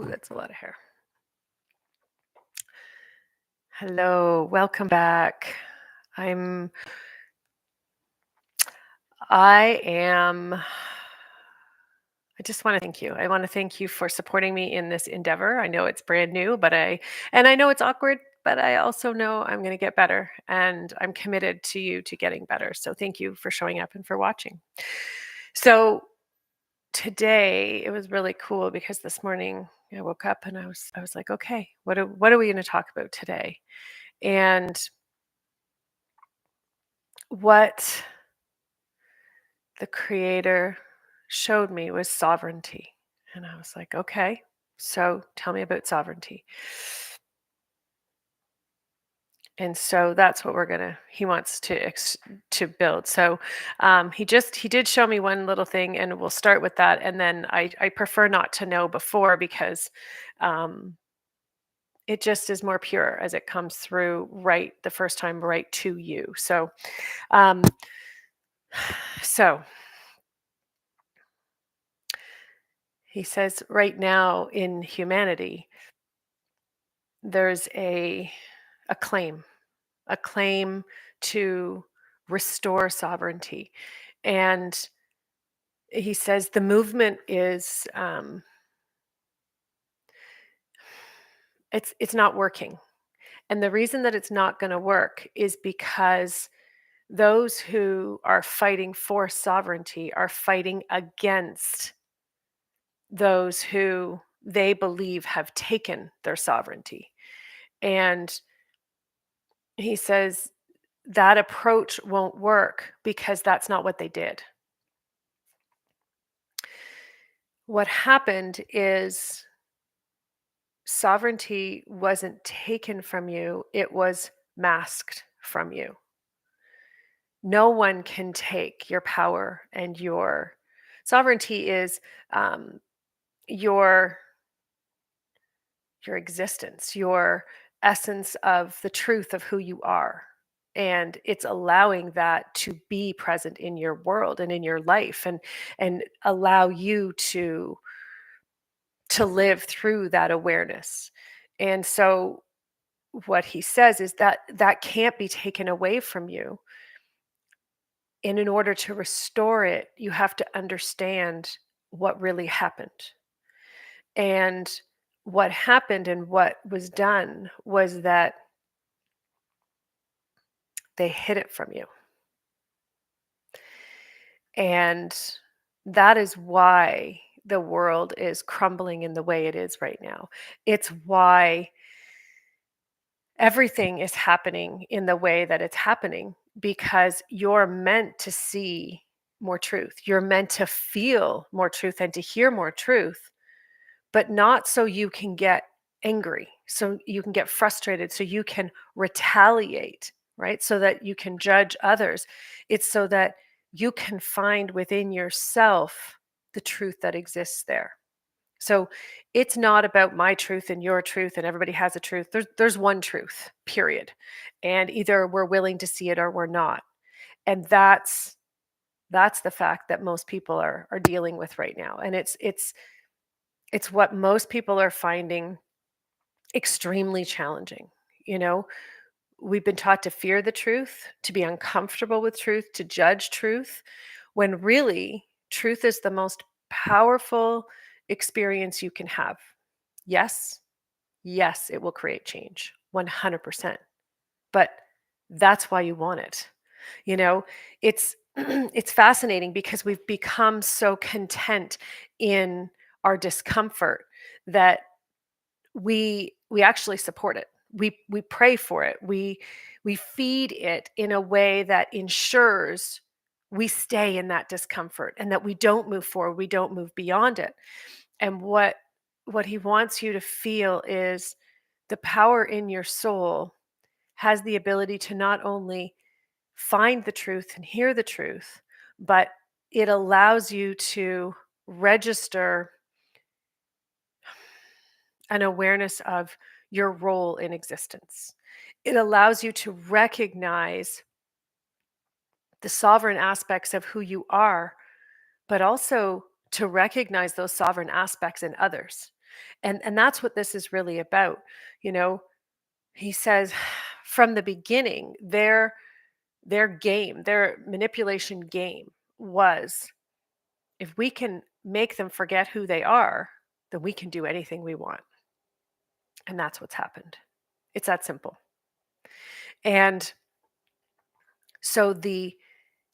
That's a lot of hair. Hello, welcome back. I am, I just want to thank you. I want to thank you for supporting me in this endeavor. I know it's brand new, and I know it's awkward, but I also know I'm going to get better and I'm committed to you to getting better. So thank you for showing up and for watching. So today it was really cool because this morning I woke up and I was like, okay, what are we going to talk about today? And what the creator showed me was sovereignty. And I was like, okay, so tell me about sovereignty. And so that's what he wants to build. So he did show me one little thing, and we'll start with that. And then I prefer not to know before because um, it just is more pure as it comes through right the first time right to you. Um, so he says right now in humanity, there's a claim, a claim to restore sovereignty. And he says the movement is it's not working. And the reason that it's not going to work is because those who are fighting for sovereignty are fighting against those who they believe have taken their sovereignty. And he says that approach won't work because that's not what they did. What happened is sovereignty wasn't taken from you, it was masked from you. No one can take your power, and your sovereignty is your existence, your essence of the truth of who you are. And it's allowing that to be present in your world and in your life, and allow you to live through that awareness. And so what he says is that that can't be taken away from you. And in order to restore it, you have to understand what really happened. And what happened and what was done was that they hid it from you. And that is why the world is crumbling in the way it is right now. It's why everything is happening in the way that it's happening, because you're meant to see more truth. You're meant to feel more truth and to hear more truth, but not so you can get angry, so you can get frustrated, so you can retaliate, right? So that you can judge others. It's so that you can find within yourself the truth that exists there. So it's not about my truth and your truth and everybody has a truth. There's one truth, period. And either we're willing to see it or we're not. And that's the fact that most people are dealing with right now. And it's what most people are finding extremely challenging. You know, we've been taught to fear the truth, to be uncomfortable with truth, to judge truth, when really truth is the most powerful experience you can have. Yes, yes, it will create change 100%. But that's why you want it. You know, it's it's fascinating because we've become so content in our discomfort that we actually support it. We pray for it. We feed it in a way that ensures we stay in that discomfort and that we don't move forward, we don't move beyond it. And what he wants you to feel is the power in your soul has the ability to not only find the truth and hear the truth, but it allows you to register an awareness of your role in existence. It allows you to recognize the sovereign aspects of who you are, but also to recognize those sovereign aspects in others. And that's what this is really about. You know, he says from the beginning, their game, their manipulation game was, if we can make them forget who they are, then we can do anything we want. And that's what's happened. It's that simple. And so the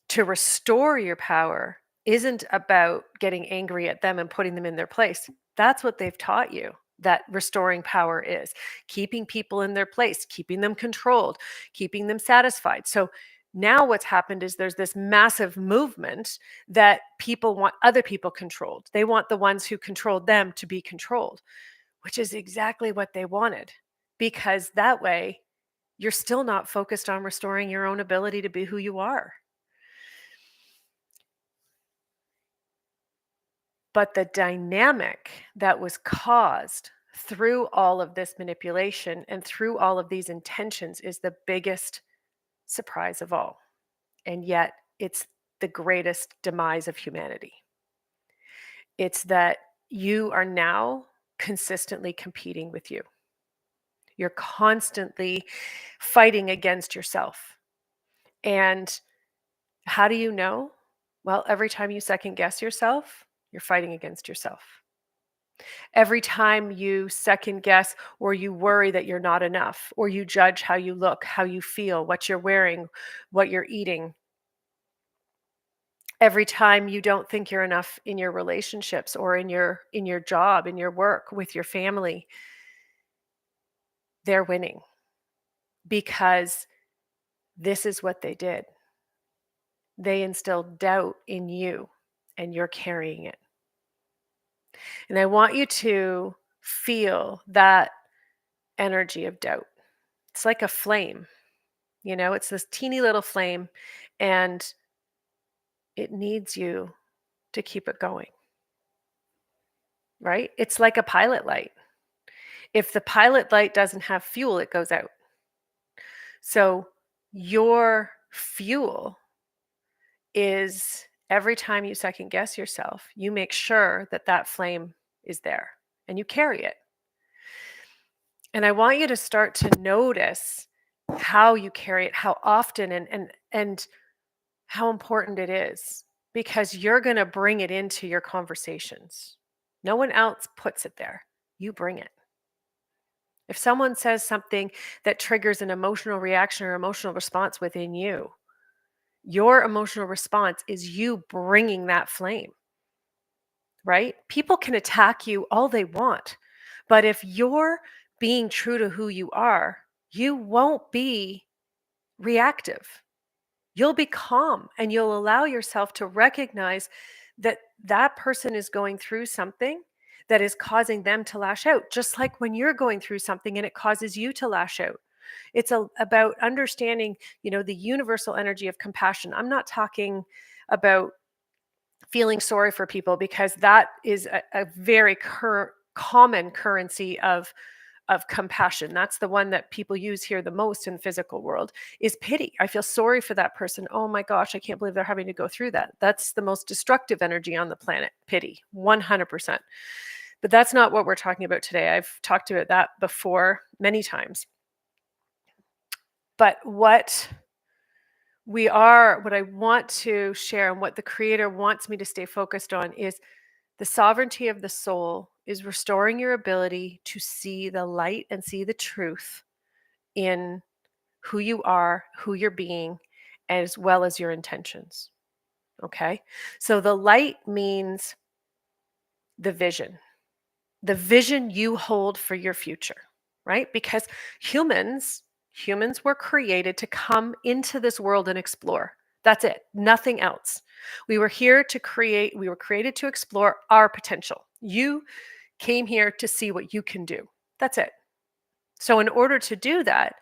to restore your power isn't about getting angry at them and putting them in their place. That's what they've taught you, that restoring power is keeping people in their place, keeping them controlled, keeping them satisfied. So now what's happened is there's this massive movement that people want other people controlled. They want the ones who controlled them to be controlled, which is exactly what they wanted, because that way you're still not focused on restoring your own ability to be who you are. But the dynamic that was caused through all of this manipulation and through all of these intentions is the biggest surprise of all. And yet, it's the greatest demise of humanity. It's that you are now consistently competing with you. You're constantly fighting against yourself. And how do you know? Well, every time you second guess yourself, you're fighting against yourself. Every time you second guess or you worry that you're not enough, or you judge how you look, how you feel, what you're wearing, what you're eating, every time you don't think you're enough in your relationships or in your job, in your work, with your family, they're winning, because this is what they did. They instilled doubt in you, and you're carrying it. And I want you to feel that energy of doubt. It's like a flame. It's this teeny little flame, and it needs you to keep it going, right? It's like a pilot light. If the pilot light doesn't have fuel, it goes out. So your fuel is, every time you second guess yourself, you make sure that that flame is there and you carry it. And I want you to start to notice how you carry it, how often, and how important it is, because you're going to bring it into your conversations. No one else puts it there. You bring it. If someone says something that triggers an emotional reaction or emotional response within you, your emotional response is you bringing that flame, right? People can attack you all they want, but if you're being true to who you are, you won't be reactive. You'll be calm, and you'll allow yourself to recognize that that person is going through something that is causing them to lash out, just like when you're going through something and it causes you to lash out. It's about understanding, the universal energy of compassion. I'm not talking about feeling sorry for people, because that is a very common currency of compassion. That's the one that people use here the most in the physical world, is pity. I feel sorry for that person. Oh my gosh, I can't believe they're having to go through that. That's the most destructive energy on the planet, pity, 100%. But that's not what we're talking about today. I've talked about that before many times. But what I want to share, and what the Creator wants me to stay focused on, is the sovereignty of the soul is restoring your ability to see the light and see the truth in who you are, who you're being, as well as your intentions. Okay? So the light means the vision you hold for your future, right? Because humans were created to come into this world and explore. That's it. Nothing else. We were created to explore our potential. You came here to see what you can do. That's it. So in order to do that,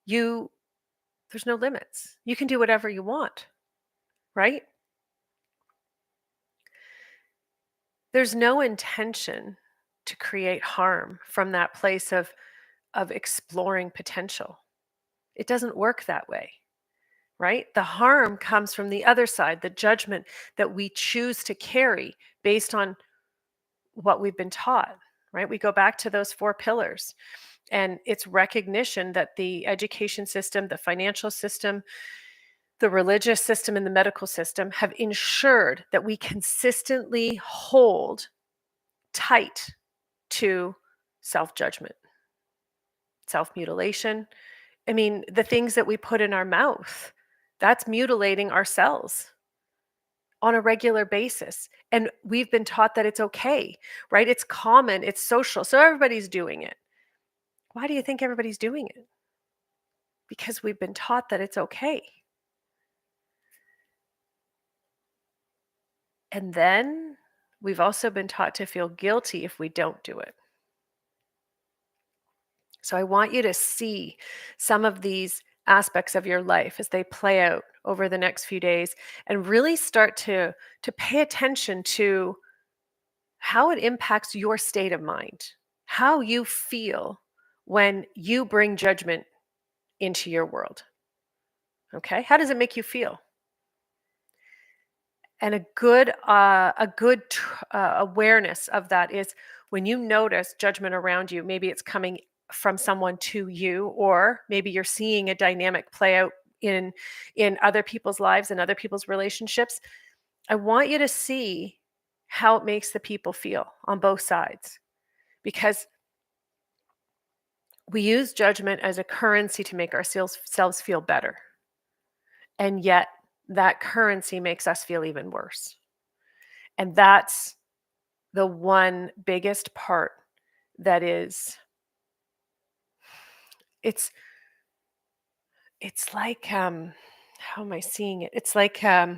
there's no limits. You can do whatever you want, right? There's no intention to create harm from that place of exploring potential. It doesn't work that way, right? The harm comes from the other side, the judgment that we choose to carry based on what we've been taught, right? We go back to those 4 pillars. And it's recognition that the education system, the financial system, the religious system, and the medical system have ensured that we consistently hold tight to self judgment, self mutilation. I mean, the things that we put in our mouth, that's mutilating ourselves on a regular basis. And we've been taught that it's okay, right? It's common, it's social. So everybody's doing it. Why do you think everybody's doing it? Because we've been taught that it's okay. And then we've also been taught to feel guilty if we don't do it. So I want you to see some of these aspects of your life as they play out over the next few days and really start to pay attention to how it impacts your state of mind, how you feel when you bring judgment into your world. Okay? How does it make you feel? And a good awareness of that is when you notice judgment around you, maybe it's coming from someone to you, or maybe you're seeing a dynamic play out in other people's lives and other people's relationships. I want you to see how it makes the people feel on both sides, because we use judgment as a currency to make ourselves feel better. And yet that currency makes us feel even worse. And that's the one biggest part that is, it's like, how am I seeing it? It's like, uh,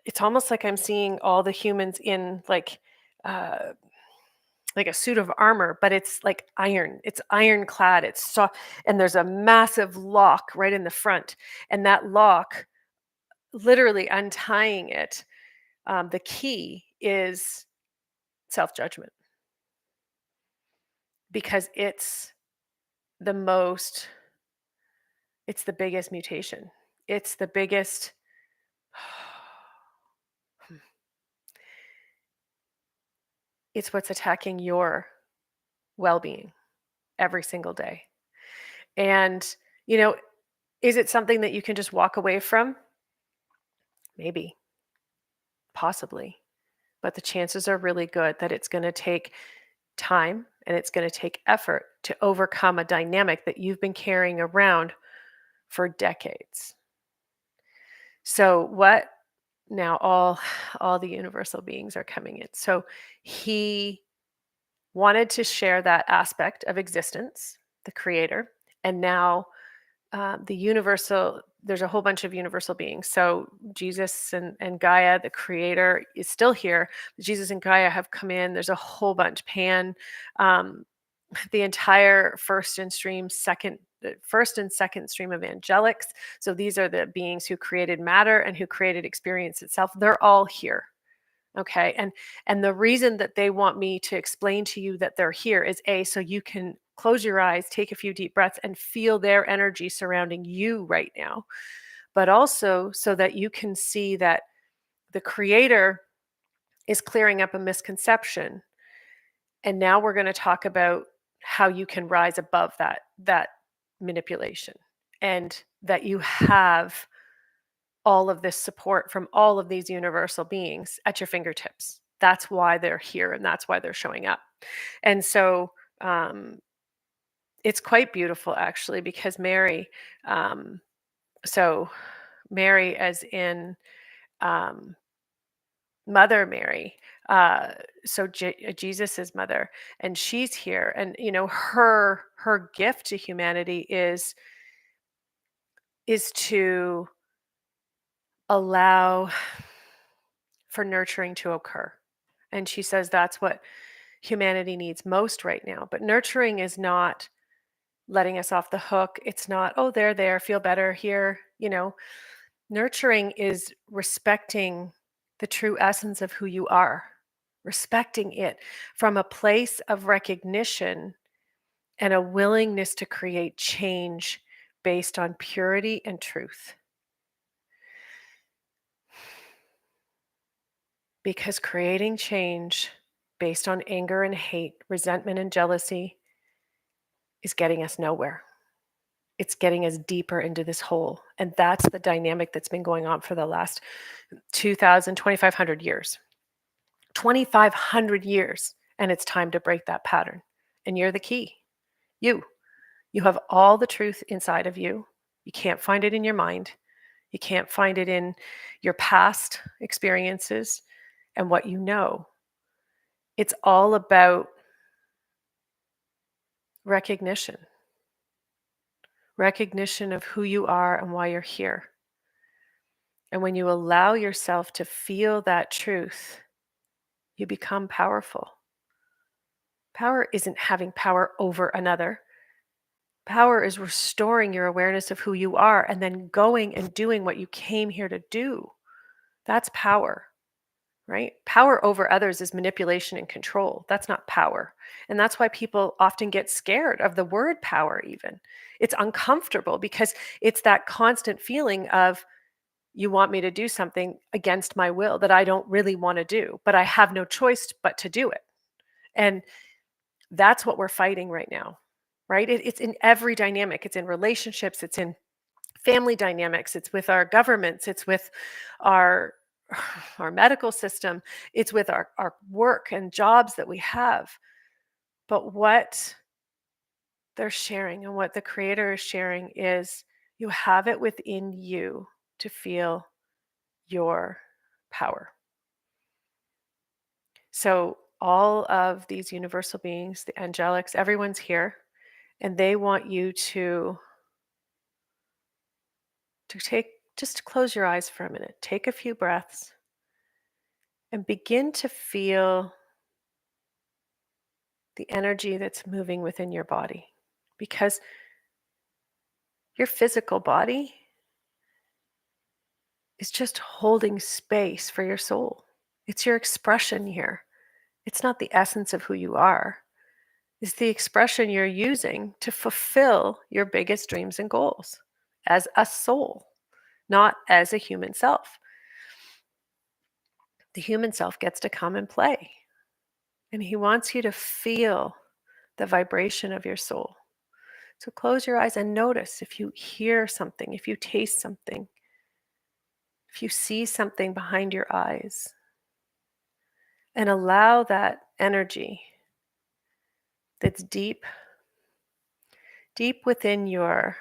it's almost like I'm seeing all the humans in uh, like a suit of armor, but it's like iron. It's ironclad. It's soft, and there's a massive lock right in the front, and that lock, literally untying it, the key is self judgment, because the most it's the biggest mutation. It's the biggest it's what's attacking your well-being every single day. And, you know, is it something that you can just walk away from? Maybe, possibly. But the chances are really good that it's going to take time and it's going to take effort to overcome a dynamic that you've been carrying around for decades. So what now all the universal beings are coming in. So he wanted to share that aspect of existence, the creator, and now the universal, there's a whole bunch of universal beings. So Jesus and Gaia, the creator, is still here. Jesus and Gaia have come in. There's a whole bunch. Pan, um, the entire first and second stream of angelics. So these are the beings who created matter and who created experience itself. They're all here. Okay. And the reason that they want me to explain to you that they're here is, A, so you can close your eyes, take a few deep breaths, and feel their energy surrounding you right now. But also so that you can see that the creator is clearing up a misconception. And now we're going to talk about how you can rise above that manipulation, and that you have all of this support from all of these universal beings at your fingertips. That's why they're here and that's why they're showing up. And so it's quite beautiful, actually, because Mary, um, so Mary, as in um, Mother Mary, so Jesus's mother, and she's here, and her gift to humanity is to allow for nurturing to occur. And she says that's what humanity needs most right now. But nurturing is not letting us off the hook. It's not, oh, they're there, feel better here. Nurturing is respecting the true essence of who you are, respecting it from a place of recognition and a willingness to create change based on purity and truth. Because creating change based on anger and hate, resentment and jealousy is getting us nowhere. It's getting us deeper into this hole. And that's the dynamic that's been going on for the last 2,000, 2,500 years. 2,500 years. And it's time to break that pattern. And you're the key. You. You have all the truth inside of you. You can't find it in your mind. You can't find it in your past experiences and what you know. It's all about recognition of who you are and why you're here. And when you allow yourself to feel that truth, you become powerful. Power isn't having power over another. Power is restoring your awareness of who you are and then going and doing what you came here to do. That's power, right? Power over others is manipulation and control. That's not power. And that's why people often get scared of the word power, even. It's uncomfortable because it's that constant feeling of, you want me to do something against my will that I don't really want to do, but I have no choice but to do it. And that's what we're fighting right now, right? It's in every dynamic. It's in relationships, it's in family dynamics, it's with our governments, it's with our our medical system, it's with our work and jobs that we have. But what they're sharing and what the creator is sharing is, you have it within you to feel your power. So all of these universal beings, the angelics, everyone's here, and they want you to just close your eyes for a minute, take a few breaths, and begin to feel the energy that's moving within your body. Because your physical body is just holding space for your soul. It's your expression here. It's not the essence of who you are. It's the expression you're using to fulfill your biggest dreams and goals as a soul, not as a human self. The human self gets to come and play. And he wants you to feel the vibration of your soul. So close your eyes and notice if you hear something, if you taste something, if you see something behind your eyes. And allow that energy that's deep within your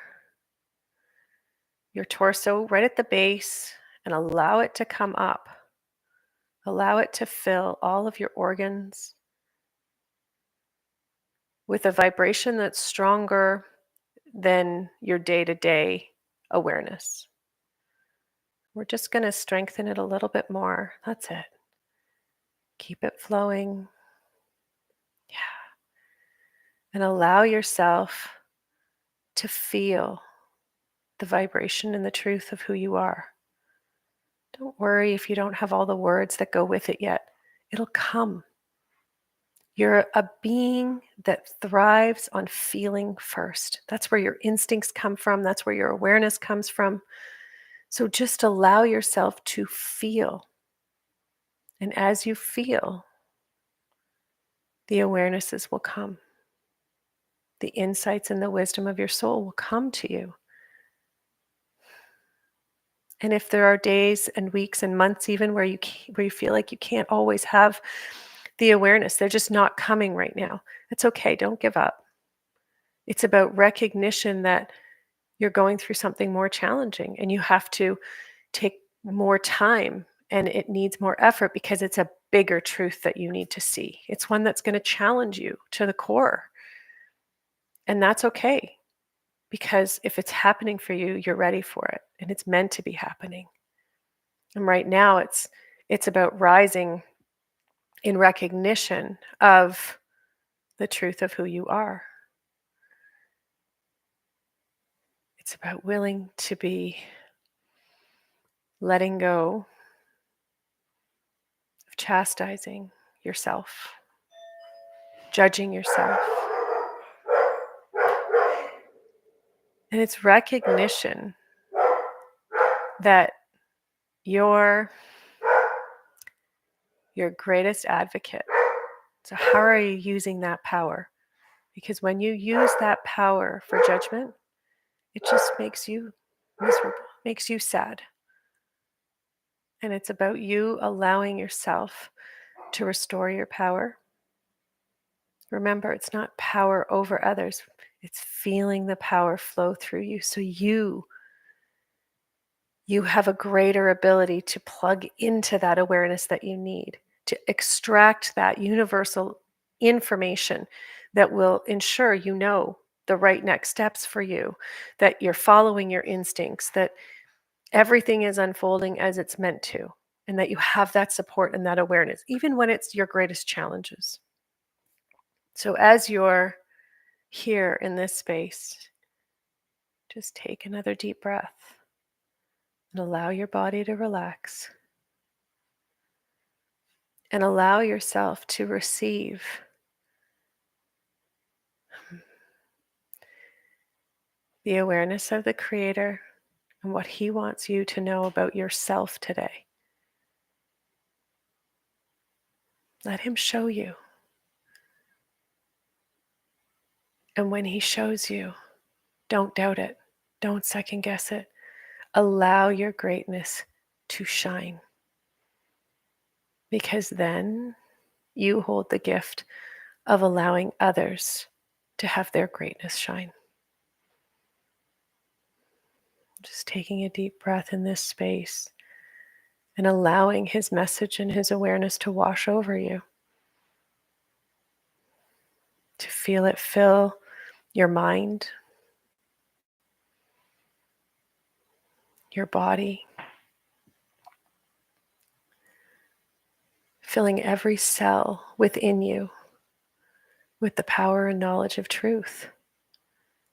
torso, right at the base, and allow it to come up. Allow it to fill all of your organs with a vibration that's stronger than your day-to-day awareness. We're just going to strengthen it a little bit more. That's it. Keep it flowing. Yeah. And allow yourself to feel the vibration and the truth of who you are. Don't worry if you don't have all the words that go with it yet. It'll come. You're a being that thrives on feeling first. That's where your instincts come from. That's where your awareness comes from. So just allow yourself to feel. And as you feel, the awarenesses will come. The insights and the wisdom of your soul will come to you. And if there are days and weeks and months even where you feel like you can't always have the awareness, they're just not coming right now, it's okay. Don't give up. It's about recognition that you're going through something more challenging and you have to take more time and it needs more effort because it's a bigger truth that you need to see. It's one that's going to challenge you to the core. And that's okay. Because if it's happening for you, you're ready for it and it's meant to be happening. And right now it's about rising in recognition of the truth of who you are. It's about willing to be letting go of chastising yourself, judging yourself. And it's recognition that you're your greatest advocate. So, how are you using that power? Because when you use that power for judgment, it just makes you miserable, makes you sad. And it's about you allowing yourself to restore your power. Remember, it's not power over others, it's feeling the power flow through you. So you have a greater ability to plug into that awareness that you need, to extract that universal information that will ensure you know the right next steps for you, that you're following your instincts, that everything is unfolding as it's meant to, and that you have that support and that awareness, even when it's your greatest challenges. So, as you're here in this space, just take another deep breath and allow your body to relax. And allow yourself to receive the awareness of the Creator and what He wants you to know about yourself today. Let Him show you. And when He shows you, don't doubt it. Don't second guess it. Allow your greatness to shine. Because then you hold the gift of allowing others to have their greatness shine. Just taking a deep breath in this space and allowing His message and His awareness to wash over you. To feel it fill your mind, your body, filling every cell within you with the power and knowledge of truth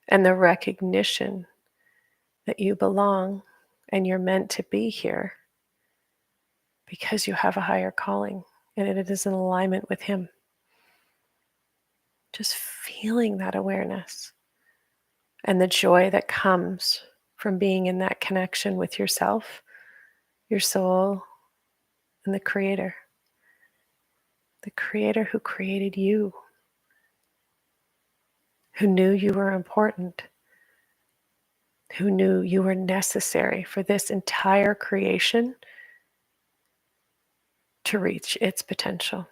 and the recognition that you belong and you're meant to be here because you have a higher calling and it is in alignment with Him. Just feeling that awareness and the joy that comes from being in that connection with yourself, your soul, and the Creator. The Creator who created you, who knew you were important, who knew you were necessary for this entire creation to reach its potential.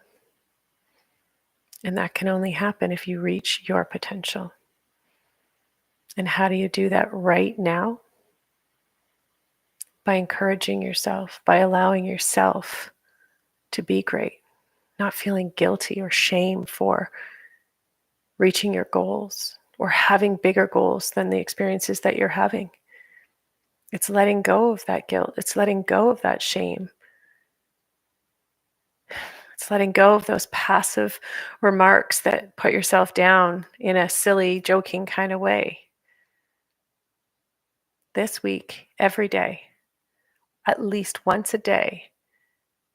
And that can only happen if you reach your potential. And how do you do that right now? By encouraging yourself, by allowing yourself to be great, not feeling guilty or shame for reaching your goals or having bigger goals than the experiences that you're having. It's letting go of that guilt. It's letting go of that shame. It's letting go of those passive remarks that put yourself down in a silly, joking kind of way. This week, every day, at least once a day,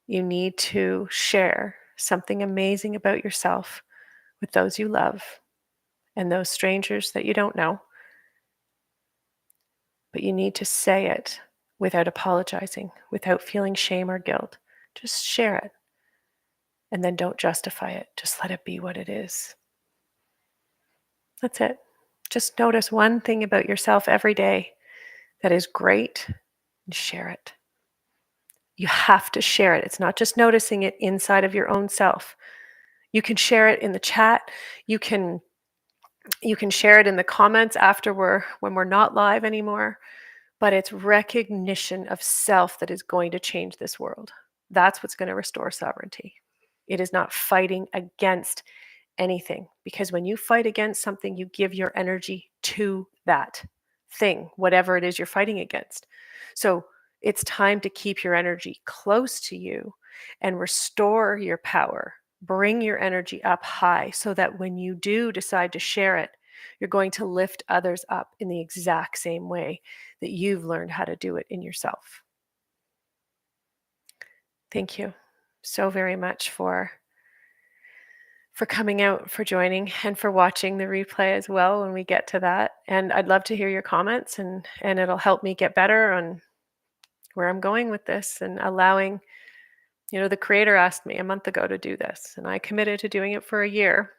you need to share something amazing about yourself with those you love and those strangers that you don't know. But you need to say it without apologizing, without feeling shame or guilt. Just share it. And then don't justify it. Just let it be what it is. That's it. Just notice one thing about yourself every day that is great and share it. You have to share it. It's not just noticing it inside of your own self. You can share it in the chat. You can share it in the comments after when we're not live anymore. But it's recognition of self that is going to change this world. That's what's going to restore sovereignty. It is not fighting against anything, because when you fight against something, you give your energy to that thing, whatever it is you're fighting against. So it's time to keep your energy close to you and restore your power. Bring your energy up high so that when you do decide to share it, you're going to lift others up in the exact same way that you've learned how to do it in yourself. Thank you so very much for coming out, for joining, and for watching the replay as well when we get to that. And I'd love to hear your comments, and it'll help me get better on where I'm going with this and allowing The creator asked me a month ago to do this, and I committed to doing it for a year.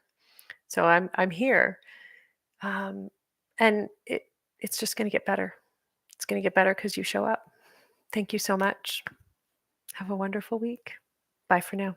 So I'm here. Um, and it's just going to get better. It's going to get better because you show up. Thank you so much. Have a wonderful week. Bye for now.